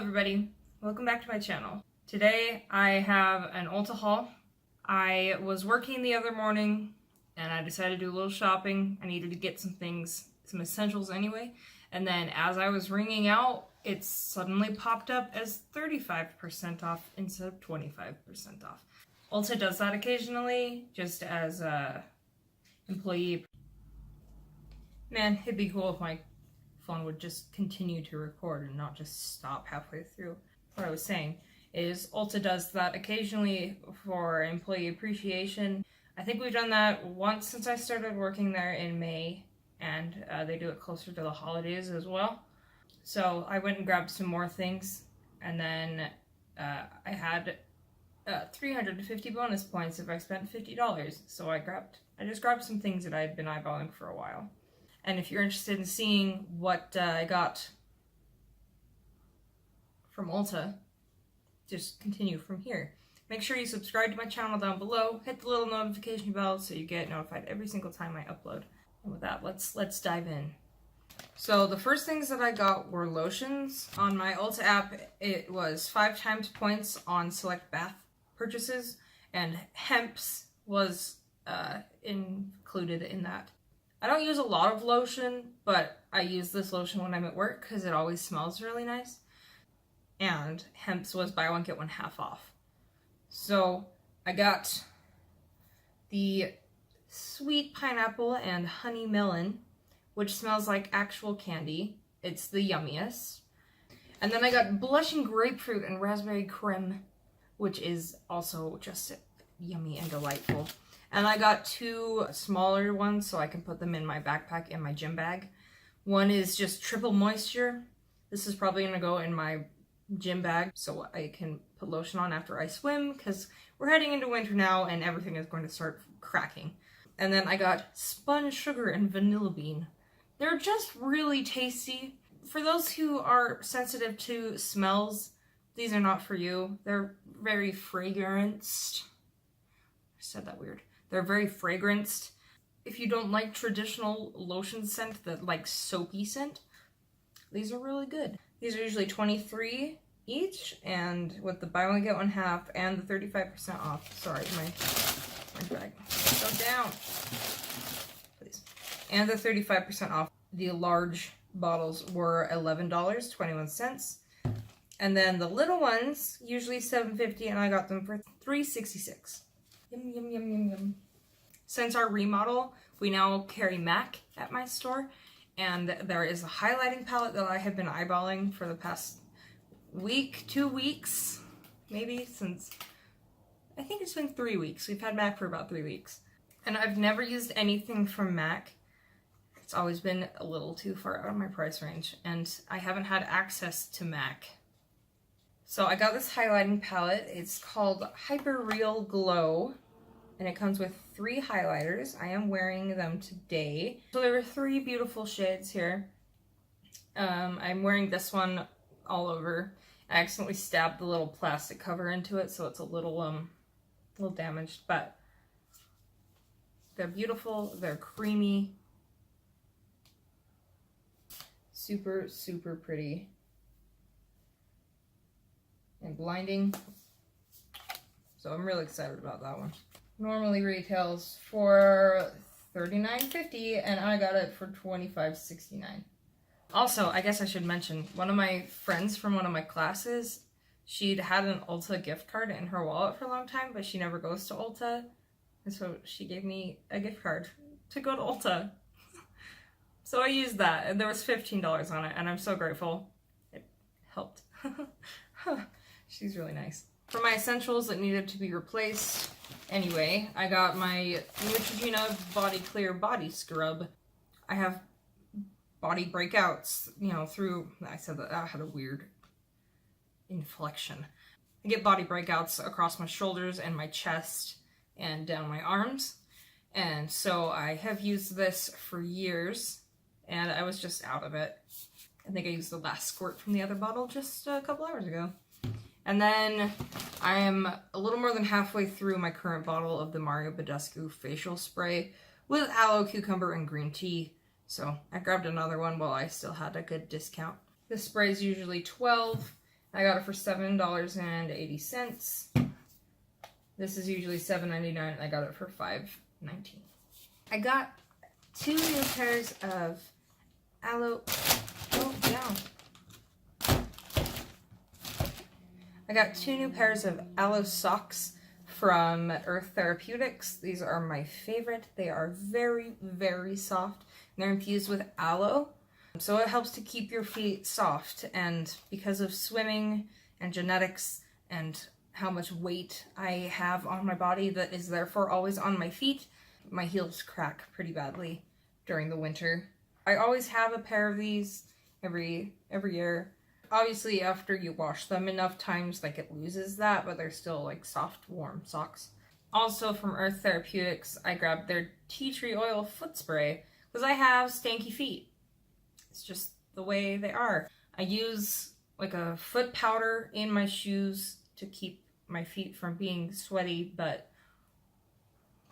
everybody, welcome back to my channel. Today I have an Ulta haul. I was working the other morning and I decided to do a little shopping. I needed to get some things, some essentials anyway, and then as I was ringing out, it suddenly popped up as 35% off instead of 25% off. Ulta does that occasionally, just as a employee. Man, it'd be cool if my phone would just continue to record and not just stop halfway through. What I was saying is Ulta does that occasionally for employee appreciation. I think we've done that once since I started working there in May, and they do it closer to the holidays as well. So I went and grabbed some more things, and then I had 350 bonus points if I spent $50. So I just grabbed some things that I had been eyeballing for a while. And if you're interested in seeing what I got from Ulta, just continue from here. Make sure you subscribe to my channel down below, hit the little notification bell so you get notified every single time I upload. And with that, let's dive in. So the first things that I got were lotions. On my Ulta app, it was 5 times points on select bath purchases, and Hemp's was included in that. I don't use a lot of lotion, but I use this lotion when I'm at work because it always smells really nice. And Hemp's was buy one get one half off. So I got the sweet pineapple and honey melon, which smells like actual candy. It's the yummiest. And then I got blushing grapefruit and raspberry creme, which is also just yummy and delightful. And I got 2 smaller ones so I can put them in my backpack in my gym bag. One is just triple moisture. This is probably going to go in my gym bag so I can put lotion on after I swim, because we're heading into winter now and everything is going to start cracking. And then I got spun sugar and vanilla bean. They're just really tasty. For those who are sensitive to smells, these are not for you. They're very fragranced. I said that weird. They're very fragranced. If you don't like traditional lotion scent, that like soapy scent, these are really good. These are usually $23 each, and with the buy one get one half and the 35% off. Sorry, my bag. Go down, please. And the 35% off. The large bottles were $11.21, and then the little ones usually $7.50, and I got them for $3.66. Yum, yum, yum, yum, yum. Since our remodel, we now carry MAC at my store, and there is a highlighting palette that I have been eyeballing for the past week, 2 weeks, maybe, since, I think it's been 3 weeks. We've had MAC for about 3 weeks. And I've never used anything from MAC. It's always been a little too far out of my price range, and I haven't had access to MAC. So I got this highlighting palette. It's called Hyper Real Glow, and it comes with 3 highlighters. I am wearing them today. So there were 3 beautiful shades here. I'm wearing this one all over. I accidentally stabbed the little plastic cover into it, so it's a little damaged, but they're beautiful. They're creamy. Super, super pretty. And blinding. So I'm really excited about that one. Normally retails for $39.50 and I got it for $25.69. Also, I guess I should mention, one of my friends from one of my classes, she'd had an Ulta gift card in her wallet for a long time, but she never goes to Ulta. And so she gave me a gift card to go to Ulta. So I used that, and there was $15 on it, and I'm so grateful. It helped. She's really nice. For my essentials that needed to be replaced, anyway, I got my Neutrogena Body Clear Body Scrub. I have body breakouts, I said that had a weird inflection. I get body breakouts across my shoulders and my chest and down my arms. And so I have used this for years, and I was just out of it. I think I used the last squirt from the other bottle just a couple hours ago. And then I am a little more than halfway through my current bottle of the Mario Badescu facial spray with aloe, cucumber, and green tea. So I grabbed another one while I still had a good discount. This spray is usually $12, I got it for $7.80. This is usually $7.99. I got it for $5.19. I got 2 new pairs of aloe. Oh, yeah. I got 2 new pairs of aloe socks from Earth Therapeutics. These are my favorite. They are very, very soft. They're infused with aloe, so it helps to keep your feet soft. And because of swimming and genetics and how much weight I have on my body that is therefore always on my feet, my heels crack pretty badly during the winter. I always have a pair of these every year. Obviously, after you wash them enough times, like, it loses that, but they're still, like, soft, warm socks. Also, from Earth Therapeutics, I grabbed their tea tree oil foot spray, because I have stanky feet. It's just the way they are. I use, like, a foot powder in my shoes to keep my feet from being sweaty, but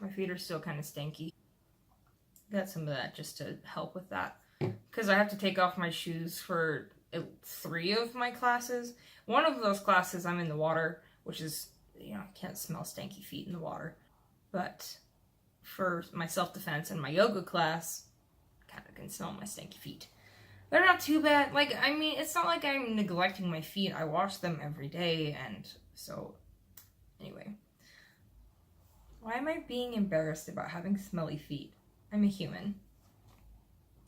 my feet are still kind of stanky. Got some of that just to help with that, because I have to take off my shoes for 3 of my classes. One of those classes I'm in the water, which is, you know, I can't smell stanky feet in the water. But for my self-defense and my yoga class, I kind of can smell my stanky feet. They're not too bad. Like, I mean, it's not like I'm neglecting my feet. I wash them every day, and so, anyway. Why am I being embarrassed about having smelly feet? I'm a human.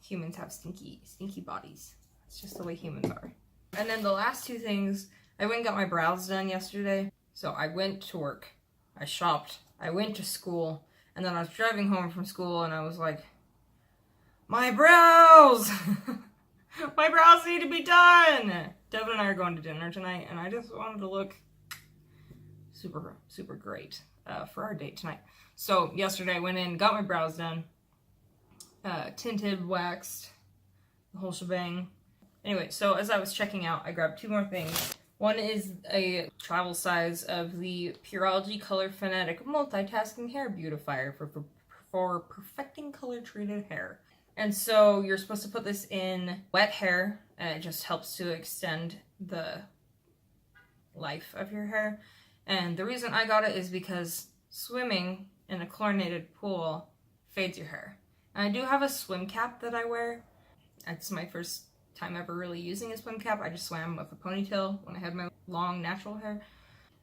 Humans have stinky bodies. It's just the way humans are. And then the last 2 things, I went and got my brows done yesterday. So I went to work, I shopped, I went to school, and then I was driving home from school and I was like, my brows! My brows need to be done! Devin and I are going to dinner tonight, and I just wanted to look super, super great for our date tonight. So yesterday I went in, got my brows done, tinted, waxed, the whole shebang. Anyway, so as I was checking out, I grabbed 2 more things. One is a travel size of the Pureology Color Phonetic Multitasking Hair Beautifier for perfecting color-treated hair. And so you're supposed to put this in wet hair, and it just helps to extend the life of your hair. And the reason I got it is because swimming in a chlorinated pool fades your hair. And I do have a swim cap that I wear. It's my first time ever really using a swim cap. I just swam with a ponytail when I had my long natural hair.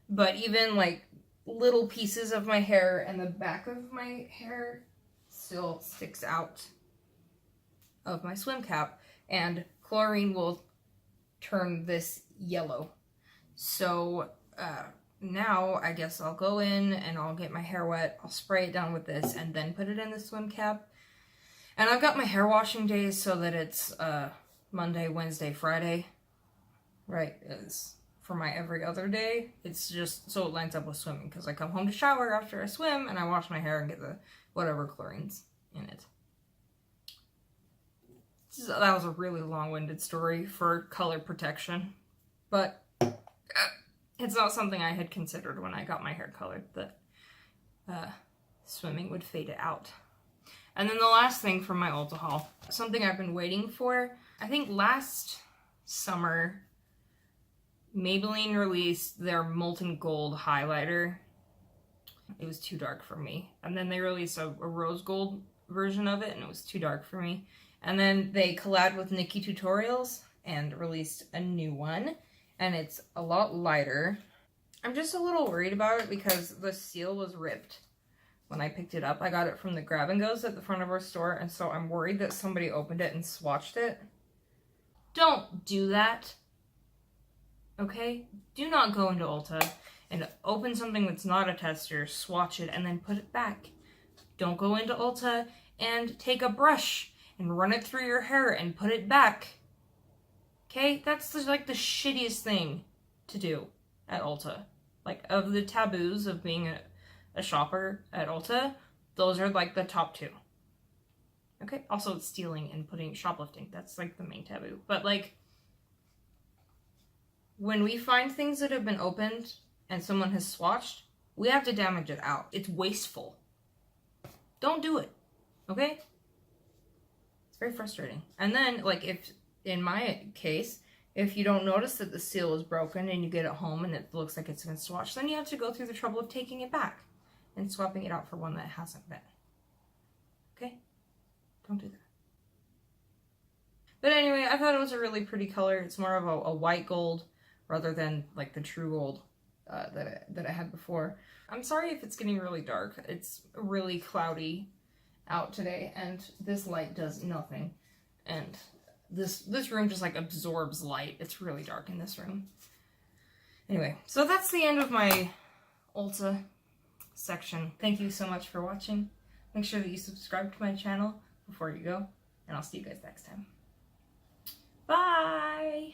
But even like little pieces of my hair and the back of my hair still sticks out of my swim cap, and chlorine will turn this yellow. So now I guess I'll go in and I'll get my hair wet, I'll spray it down with this, and then put it in the swim cap. And I've got my hair washing days so that it's Monday, Wednesday, Friday, right? Is for my every other day. It's just so it lines up with swimming, because I come home to shower after I swim and I wash my hair and get the whatever chlorine's in it. So that was a really long-winded story for color protection, but it's not something I had considered when I got my hair colored, that swimming would fade it out. And then the last thing from my Ulta haul, something I've been waiting for. I think last summer, Maybelline released their Molten Gold highlighter. It was too dark for me. And then they released a rose gold version of it, and it was too dark for me. And then they collabed with Nikki Tutorials and released a new one, and it's a lot lighter. I'm just a little worried about it because the seal was ripped when I picked it up. I got it from the Grab and Go's at the front of our store, and so I'm worried that somebody opened it and swatched it. Don't do that, okay? Do not go into Ulta and open something that's not a tester, swatch it, and then put it back. Don't go into Ulta and take a brush and run it through your hair and put it back. Okay? That's like the shittiest thing to do at Ulta. Like, of the taboos of being a shopper at Ulta, those are like the top 2. Okay? Also, it's stealing and shoplifting. That's like the main taboo. But like, when we find things that have been opened and someone has swatched, we have to damage it out. It's wasteful. Don't do it. Okay? Very frustrating. And then, like, if, in my case, If you don't notice that the seal is broken and you get it home and it looks like it's been swatched, then you have to go through the trouble of taking it back and swapping it out for one that hasn't been. Okay? Don't do that. But anyway, I thought it was a really pretty color. It's more of a white gold rather than like the true gold that I had before. I'm sorry if it's getting really dark. It's really cloudy out today and this light does nothing. And this room just like absorbs light. It's really dark in this room. Anyway, so that's the end of my Ulta section. Thank you so much for watching. Make sure that you subscribe to my channel before you go, and I'll see you guys next time. Bye!